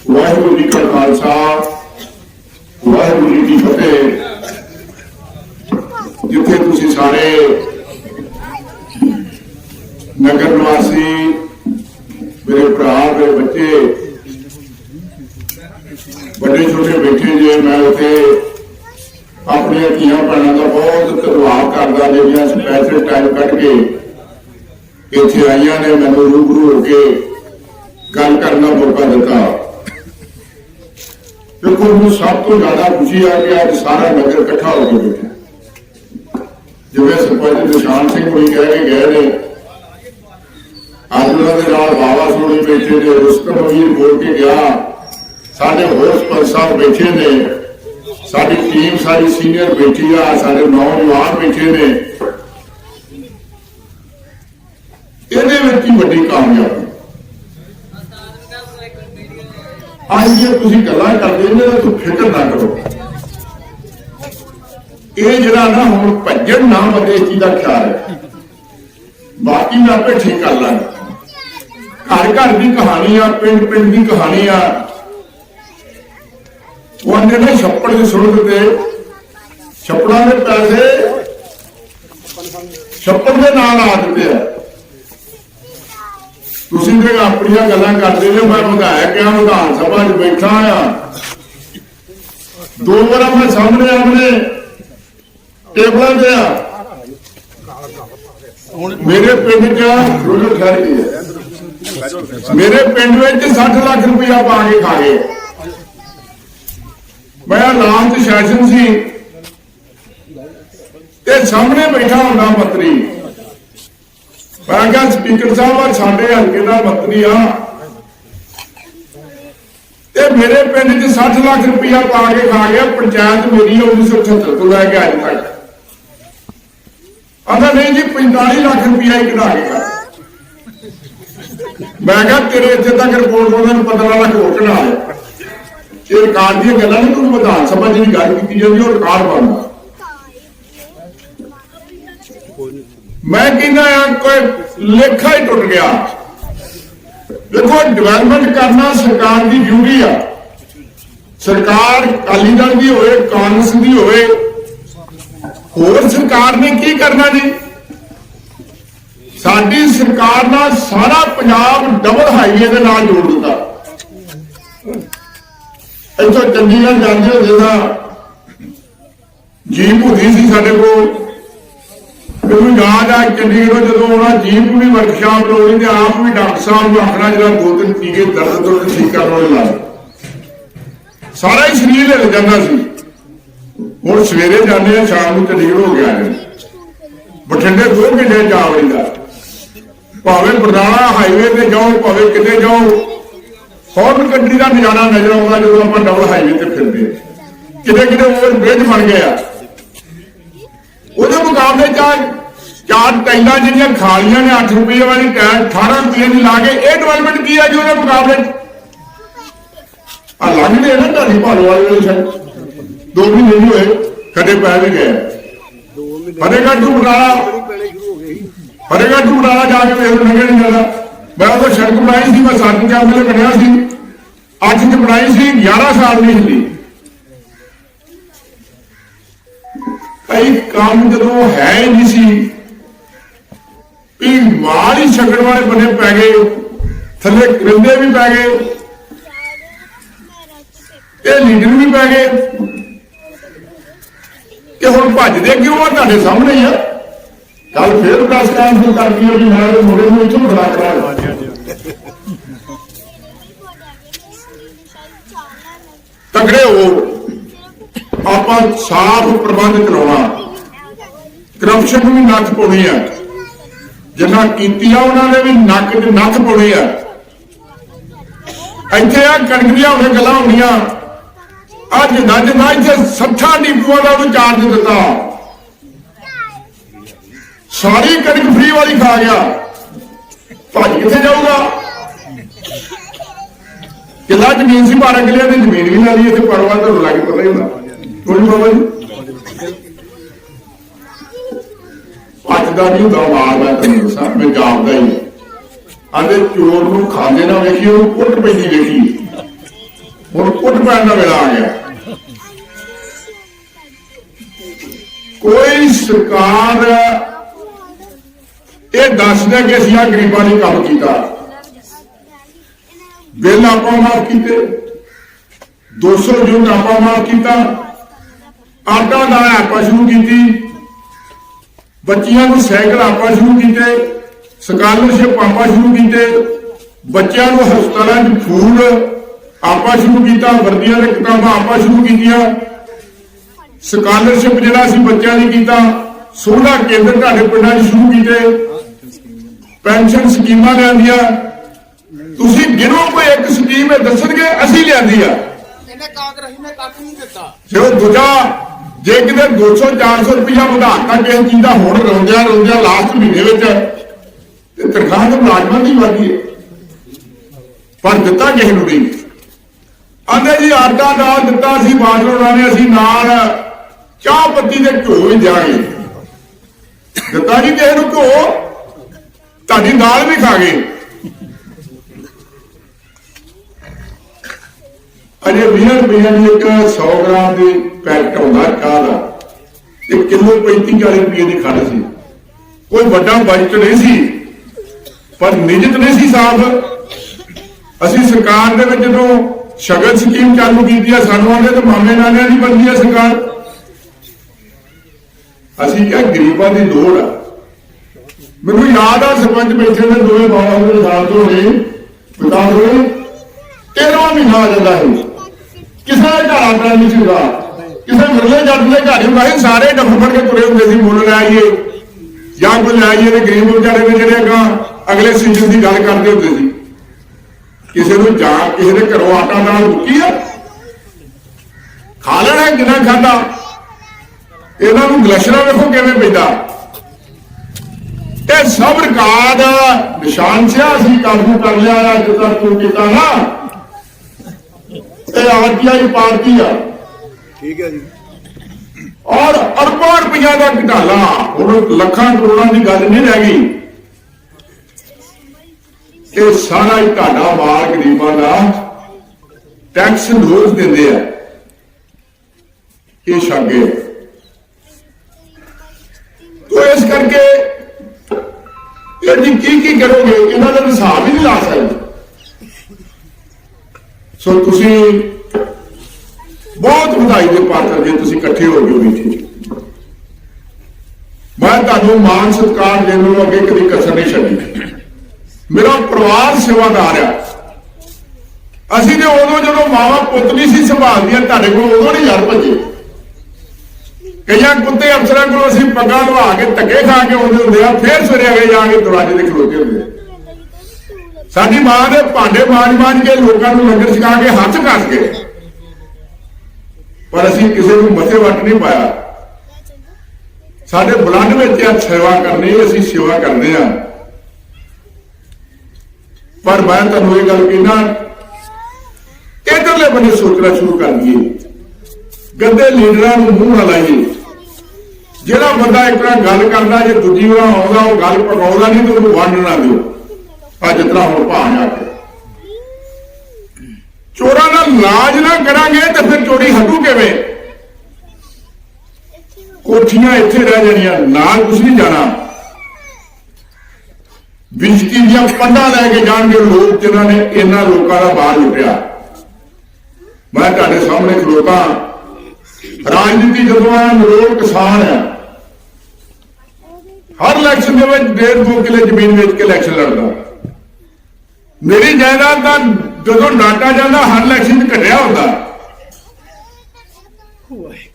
वाहिगुरू जी का खालसा वाहिगुरू जी की फतेह। जिथे तुसीं सारे नगर निवासी मेरे भरा मेरे बच्चे बड़े छोटे बैठे जे, मैं उसे अपनी धियां भैनों का बहुत धन्यवाद करता जिहड़ियां स्पैशल टाइम कढ़ के इत्थे आईयां ने मैनूं रूबरू होके गल करने का मौका दिता। देखो मैं सब तो ज्यादा खुशी है कि अज सारा नगर इकट्ठा होकर बैठा। जिवें सरपंच निशान सिंह होनी कह के गए ने, अज उन्होंने बाबा सोनी बैठे ने, रुस्तम अमीर बोल के गया, साढ़े होर सरपंच साहब बैठे ने, साड़ी टीम सारी सीनियर बैठी आ, सारे नौजवान बैठे ने। ये बड़ी कामयाबी आज जो तुम गल्लां करते तो फिक्र ना करो। ये जरा ना हम भजन ना बदे इस चीज का ख्याल है, बाकी मैं आपे ठीक कर ला। घर घर की कहानी आ, पिंड पिंड की कहानी आ। वो आने ने छप्पड़ की सुरत दे छप्पड़ा के पैसे छप्पड़ के नाल आ दिते हैं। तुसीं ते अपनियां गल्लां करदे हो, मैं विधायक आ, विधान सभा च बैठा आ, 2 बार मैं सामने आमने टेबलों से आ। मेरे पिंड मेरे पिंड में 60 लाख रुपया पा के खा गए। मैं लांच सैशन सी ते सामने बैठा होना मंत्री, मैं क्या स्पीकर साहब साडे हल्के का मंत्री आ, मेरे पिंड 60 लाख रुपया पा के खा गया। पंचायत मेरी 1978 तो लैके अज तक आंदा नहीं जी 45 लाख रुपया ही कढ़ा के खा। मैं क्या तेरे इतने तक रिपोर्ट होने 15 लाख हो कढ़ा लिया। ये रिकॉर्ड दी गल्लां नहीं, तुम विधान सभा जी गल की जाती है रिकॉर्ड बनना। मैं कहना कोई लेखा ही टुट गया। देखो डेवलपमेंट करना सरकार की ड्यूटी है, सरकार अकाली दल की होए कांग्रेस की होए, होर सरकार ने की करना जी। साडी सरकार ने सारा पंजाब डबल हाईवे के नाल जोड़ दिता। इथों चंडीगढ़ जाते होंगे था जीप होती सी साडे कोल, मैं याद आ चंडीगढ़ जो आना जीप भी वर्कशाप लोनी तो आप भी डॉक्टर साहब को आखना जरा 2-3 टीके दर्द दुर्द ठीक करने ला, सारा ही शरीर हिल जाता सी। हुण सवेरे जाने शाम को चंडीगढ़ हो गया है, बठिंडे 2 घंटे जा वजदा, भावे बरनाला हाईवे पे जाओ भावे किते जाओ, फॉरन कंट्री का नजारा नजर आता जो आप डबल हाईवे से फिरते। किते किते ओवर ब्रिज बन गया, ਉਹਦੇ ਮੁਕਾਬਲੇ ਚਾਰ ਟੈਲਾਂ ਜਿਹੜੀਆਂ ਖਾਲੀਆਂ ਨੇ 8 ਰੁਪਏ ਵਾਲੀ ਟੈਲ 18 ਰੁਪਏ ਦੀ ਲਾ ਕੇ ਇਹ ਡਿਵੈਲਪਮੈਂਟ ਕੀ ਹੈ ਜੀ ਉਹਦੇ ਮੁਕਾਬਲੇ ਆ ਲੱਗਦੇ ਨਾ ਢਾਲੀ ਭਾਲੋ ਵਾਲੇ ਸ਼ਾਇਦ 2 ਮਹੀਨੇ ਨਹੀਂ ਹੋਏ ਕਦੇ ਪੈ ਵੀ ਗਏ। ਫਤਿਹਗੜ੍ਹ ਤੋਂ ਬਟਾਲਾ ਜਾ ਕੇ ਵੇਖ ਲੰਘੇ ਨਹੀਂ ਜਾਂਦਾ। ਮੈਂ ਉਹ ਸੜਕ ਬਣਾਈ ਸੀ, ਮੈਂ 7 ਵੇਲੇ ਬਣਿਆ ਸੀ, 8 ਚ ਬਣਾਈ ਸੀ, 11 ਸਾਲ ਨਹੀਂ ਹੁੰਦੀ। कई काम जो है ही नहीं सी, माल ही छकड़ वाले बने पै गए, थले करिंदे भी पै गए, लीडर भी पै गए कि हुण भजदे क्यों आ तुहाडे सामने ही आ। कल फिर प्रेस कांफ्रेंस करके मैं मुंडे नूं इत्थों खड़ा करा तगड़े हो, आप साफ प्रबंध करवाना, करप्शन भी नक्क पाउणी है, जिन्ना कीतियां उन्होंने भी नक्क च नक्क पाउणी है। इत्थे आ कणक दी हुण गल्लां होंदियां, अज जिन्ना इत्थे 60 डिपूआं दा चार्ज दिता, सारी कणक फ्री वाली खा गया, भज कित्थे जाऊगा। किला जमीन सी 12 किले की जमीन भी ला ली, इत्थे परवा तो लग पता ही होना कोई बाबा जी पचदा नहीं होंदा माल। मैं तुहानूं दस्सां मैं जापदा ही आंदे चोर नूं खांदे ना वेखी, ओनूं कुट पैंदी वेखी। पैन का वेला आ गया। कोई सरकार ये दस दे कि असं गरीबों ने काम किया, बिल आप माफ किए, 200 यूनिट आप माफ किया, आटा दाल आप शुरू की, बच्चियों को साइकिल आप शुरू किए, स्कॉलरशिप आप शुरू किए, बच्चों को हस्पतालों फूड आप शुरू किया, वर्दियां किताबां आप शुरू की, स्कॉलरशिप जिहड़ा असीं बच्चों ने किया, 16 केंद्र तुहाडे पिंडां 'च शुरू किए, पेंशन स्कीमां लिआंदियां, तुसीं गिनो कोई एक स्कीम दसणगे असीं लिआंदी आ, जो दूजा जे किते 200-400 रुपया वधाता किसी चीज का हुण रोंदियां रोंदियां लास्ट महीने विच ते तनखाह तो मुलाजमां दी वधी है, पर दिता किसी नूं नहीं। आंदे जी आटा दाल दिता, असीं बादल होणां ने असीं नाल चाह पत्ती दे घिओ भी देंगे, दिता जी किसी नूं घिओ, तुहाडी दाल भी खा गए। अजे 20 रुपये की एक 100 ग्राम की पैकेट आता चाह का, एक किलो 35-40 रुपये की खंड सी, कोई बड़ा बजट नहीं सी, पर निजत नहीं सी साफ। असी सरकार दे विच जदों शगन स्कीम चालू की, सानू आंदे तो मामे नानिया नहीं बनती है सरकार, असी क्या गरीबों की लोड़ आ। मैनू याद आ सरपंच बैठे ने 2 साल तो होए, 50 होए, 13वां महीना आ जाता है, किसी का घर आटा नहीं सीगा, किसी मुरले जट के घर होंगे ही, सारे डब्बे फड़ के तुरे होंगे सी, मुल लै आइए या कोई लै आइए, तो गरीब बेचारे ने जिहड़े अगां अगले सीजन की गल करते होंगे सी, किसी को जा किसी के घरों आटा दाल मुक्की है, खा लेना जिन्ना खाधा, इन्हों गलशना देखो किवें पैदा, ये सब रिकॉर्ड निशान से असीं काबू कर लिया, जिदा तू किया ना, आरटीआई पार्टी आ, ठीक है जी, और अरबों रुपया का घटाला, हुण लखां करोड़ों की गल नहीं रह गई, ये सारा ही घाटा माल गरीबों का टैक्स रोज देंदे आ, ये छागे। तो इस करके ये जी की करोगे, इन्हों का हिसाब ही नहीं ला सकते। सो तुसी बहुत बधाई के पात्र जे तुसी इकट्ठे हो गए बीच, मैं तुहानू मान सत्कार देने में अगे कभी कसर नहीं छड्डी। मेरा परिवार सेवादार आ, असीं ते उदों जदों मावा पुत नहीं सी संभालदियां तुहाडे कोल उदों नहीं यार भजे, कई कुत्ते अफसरों को असीं पग्गां लवा के धक्के खा के आउंदे हुंदे आ, फिर सवेरे अगे जाके दरवाजे ते खलोते हुंदे। साडी मां दे भांडे मांज के लोकां नूं लंगर छका के हथ कस के, पर असीं किसी नूं मथे वट नहीं पाया। साडे ब्लड विच आ सेवा करनी, असीं सेवा करदे आ। पर मैं तुहानूं ये गल कहना, इधरले बन्ने सोचना शुरू कर दईए, गंदे लीडरां नूं मूंह ना लाइए। जिहड़ा बंदा एक गल करदा, जे दूजी वार आउंदा वो गल पकाउंदा नहीं तो उहनूं वंड ना दिओ। आ जितना हुण भाण आ के चोरां दा इलाज ना करांगे तो फिर चोरी हटू किवें? कोठियां इत्थे रह जाणियां, नाल कुछ नहीं जाना। बिजली दियां पंडां लैके जाणगे लोग, जिन्हां ने इन्हां लोकां दा बाहर लुटिया। मैं तुहाडे सामने खलोता, राजनीति जदों लोग किसान है, हर इलैक्शन के 1.5-2 किले जमीन बेच के इलैक्शन लड़ता। मेरी जायदाद का जदों डाटा जाता हर इलैक्शन घटिया होता,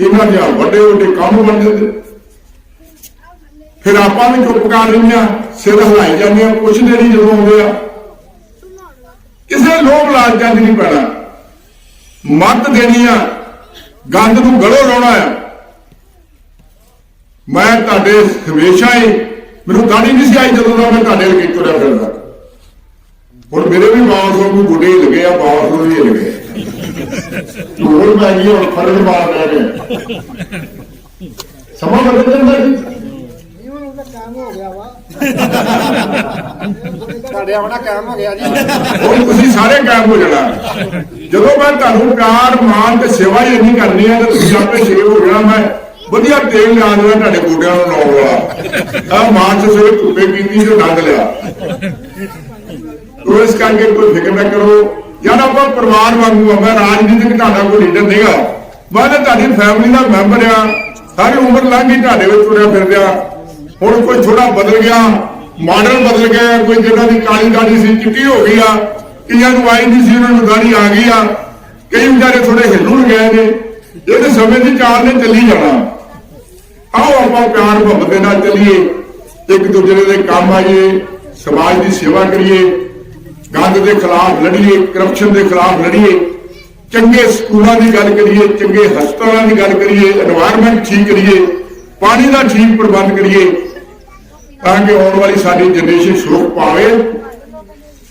इन्हां दे वड्डे वड्डे काम बन जाते। फिर आप भी चुप कर रही, सिर हिलाई जाने, कुछ नहीं जो आते किसी लोभ लालचा नहीं पैना, मत देनी आ, गंद नूं गलों लाउणा है। मैं तुहाडे हमेशा ही, मैनूं दाड़ी नहीं सी आई जदों दा मैं तुहाडे अगे तुरिया फिरदा, हुण मेरे भी बांस वांगू गुड्डे ही लगे आ, बांस नूं भी लगे ढोल पै गई, हुण फर्क मार रहे हैं। समा बदल जांदा जी, ਕਾਇਮ ਹੋ ਗਿਆ ਵਾ ਤੁਹਾਡੇ ਆਪਣਾ ਕਾਇਮ ਹੋ ਗਿਆ ਜੀ। ਹੁਣ ਤੁਸੀਂ ਸਾਰੇ ਕਾਇਮ ਹੋ ਜਾਣਾ। ਜਦੋਂ ਮੈਂ ਤੁਹਾਨੂੰ ਪਿਆਰ ਮਾਣ ਤੇ ਸੇਵਾ ਹੀ ਇੰਨੀ ਕਰਨੀ ਹੈ ਤੇ ਤੁਸੀਂ ਆਪੇ ਸੇਵ ਹੋ ਜਾਣਾ। ਮੈਂ ਵਧੀਆ ਤੇਲ ਲਿਆ ਦੇਣਾ ਤੁਹਾਡੇ ਗੋਡਿਆਂ ਨੂੰ ਲਾਉਣ ਵਾਲਾ। ਆ ਮਾਨ ਚ ਸਵੇਰੇ ਧੁੱਪੇ ਕੀਤੀ ਤੇ ਨੰਗ ਲਿਆ। ਤੋ ਇਸ ਕਰਕੇ ਕੋਈ ਫਿਕਰ ਨਾ ਕਰੋ। ਯਾਰ ਆਪਾਂ ਪਰਿਵਾਰ ਵਾਂਗੂ ਆ। ਮੈਂ ਰਾਜਨੀਤਿਕ ਤੁਹਾਡਾ ਕੋਈ ਲੀਡਰ ਨਹੀਂਗਾ। ਮੈਂ ਤਾਂ ਤੁਹਾਡੀ ਫੈਮਿਲੀ ਦਾ ਮੈਂਬਰ ਆ। ਸਾਰੀ ਉਮਰ ਲੰਘ ਗਈ ਤੁਹਾਡੇ ਵਿੱਚ ਤੁਰਿਆ ਫਿਰਦਿਆ। ਹੁਣ ਕੋਈ ਥੋੜਾ ਬਦਲ ਗਿਆ, ਮਾਡਲ ਬਦਲ ਗਿਆ। ਕੋਈ ਜਿਹਨਾਂ ਦੀ ਕਾਲੀ ਦਾੜੀ ਸੀ ਚਿੱਟੀ ਹੋ ਗਈ ਆ, ਕਈਆਂ ਨੂੰ ਆਈ ਨਹੀਂ ਸੀ ਉਹਨਾਂ ਨੂੰ ਦਾੜੀ ਆ ਗਈ ਆ, ਕਈ ਵਿਚਾਰੇ ਥੋੜੇ ਹਿੱਲਣ ਗਏ ਨੇ। ਇਹ ਤਾਂ ਸਮੇਂ ਦੀ ਚਾਲ ਨੇ ਚੱਲੀ ਜਾਣਾ। ਆਓ ਆਪਾਂ ਪਿਆਰ ਮੁਹੱਬਤ ਦੇ ਨਾਲ ਚੱਲੀਏ, ਇੱਕ ਦੂਜੇ ਦੇ ਕੰਮ ਆਈਏ, ਸਮਾਜ ਦੀ ਸੇਵਾ ਕਰੀਏ, ਗੰਦ ਦੇ ਖਿਲਾਫ ਲੜੀਏ, ਕਰਪਸ਼ਨ ਦੇ ਖਿਲਾਫ ਲੜੀਏ, ਚੰਗੇ ਸਕੂਲਾਂ ਦੀ ਗੱਲ ਕਰੀਏ, ਚੰਗੇ ਹਸਪਤਾਲਾਂ ਦੀ ਗੱਲ ਕਰੀਏ, এনवायरमेंट ਠੀਕ ਕਰੀਏ, ਪਾਣੀ ਦਾ ਠੀਕ ਪ੍ਰਬੰਧ ਕਰੀਏ ਤਾਂ ਕਿ ਆਉਣ ਵਾਲੀ ਸਾਡੀ ਜਨਰੇਸ਼ਨ ਸੁੱਖ ਪਾਵੇ,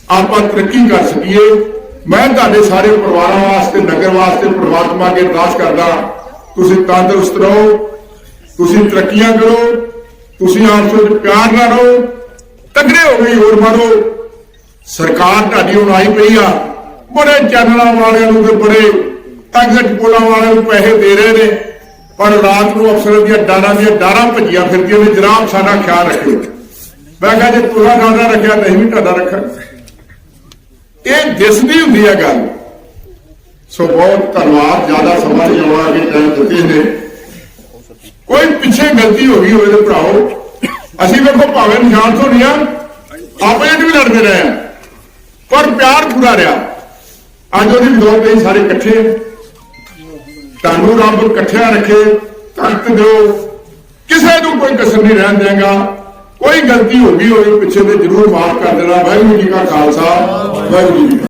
ਆਪਾਂ ਤਰੱਕੀ ਕਰ ਸਕੀਏ। ਮੈਂ ਤੁਹਾਡੇ ਸਾਰੇ ਪਰਿਵਾਰਾਂ ਵਾਸਤੇ, ਨਗਰ ਵਾਸਤੇ ਪ੍ਰਮਾਤਮਾ ਅੱਗੇ ਅਰਦਾਸ ਕਰਦਾ, ਤੁਸੀਂ ਤੰਦਰੁਸਤ ਰਹੋ, ਤੁਸੀਂ ਤਰੱਕੀਆਂ ਕਰੋ, ਤੁਸੀਂ ਆਪਸ ਵਿੱਚ ਪਿਆਰ ਨਾਲ ਰਹੋ, ਤਗੜੇ ਹੋ ਗਏ ਹੋਰ ਮਾਰੋ। ਸਰਕਾਰ ਤੁਹਾਡੀ ਹੁਣ ਆਈ ਪਈ ਆ, ਬੜੇ ਚੈਨਲਾਂ ਵਾਲਿਆਂ ਨੂੰ ਤੇ ਬੜੇ ਐਗਜ਼ਿਟ ਪੋਲਾਂ ਵਾਲਿਆਂ ਨੂੰ ਪੈਸੇ ਦੇ ਰਹੇ ਨੇ, ਪਰ ਰਾਤ ਨੂੰ ਅਫਸਰਾਂ ਦੀਆਂ ਡਾਰਾਂ ਭੱਜੀਆਂ ਫਿਰਦੀਆਂ ਨੇ। ਜਨਾਬ ਸਾਡਾ ਖਿਆਲ ਰੱਖਿਓ। ਮੈਂ ਕਿਹਾ ਜੇ ਪੂਰਾ ਡਾਰਾ ਰੱਖਿਆ ਨਹੀਂ ਵੀ ਤੁਹਾਡਾ ਰੱਖਾਂ। ਇਹ ਦਿਸਦੀ ਹੁੰਦੀ ਹੈ ਗੱਲ। ਸੋ ਬਹੁਤ ਧੰਨਵਾਦ। ਜ਼ਿਆਦਾ ਸਮਾਂ ਨਹੀਂ ਆਉਣਾ ਕਿ ਟਾਈਮ ਦਿੱਤੇ ਨੇ। ਕੋਈ ਪਿੱਛੇ ਗਲਤੀ ਹੋ ਗਈ ਹੋਵੇ ਤਾਂ ਭਰਾਓ, ਅਸੀਂ ਵੇਖੋ ਭਾਵੇਂ ਨਿਸ਼ਾਨ ਤੋਂ ਨਹੀਂ ਆ, ਆਪੋਜੀਟ ਵੀ ਲੜਦੇ ਰਹੇ ਆ, ਪਰ ਪਿਆਰ ਪੂਰਾ ਰਿਹਾ। ਅੱਜ ਉਹਦੀ ਬਦੌਲਤ ਅਸੀਂ ਸਾਰੇ ਇਕੱਠੇ। ਤੁਹਾਨੂੰ ਰੱਬ ਇਕੱਠਿਆਂ ਰੱਖੇ, ਤਾਕਤ ਦਿਓ, ਕਿਸੇ ਨੂੰ ਕੋਈ ਕਸਰ ਨਹੀਂ ਰਹਿਣ ਦੇਗਾ। ਕੋਈ ਗਲਤੀ ਹੋ ਗਈ ਹੋਵੇ ਪਿੱਛੇ ਤੇ ਜ਼ਰੂਰ ਮਾਫ ਕਰ ਦੇਣਾ। ਵਾਹਿਗੁਰੂ ਜੀ ਕਾ ਖਾਲਸਾ, ਵਾਹਿਗੁਰੂ ਜੀ ਕੀ ਫਤਿਹ।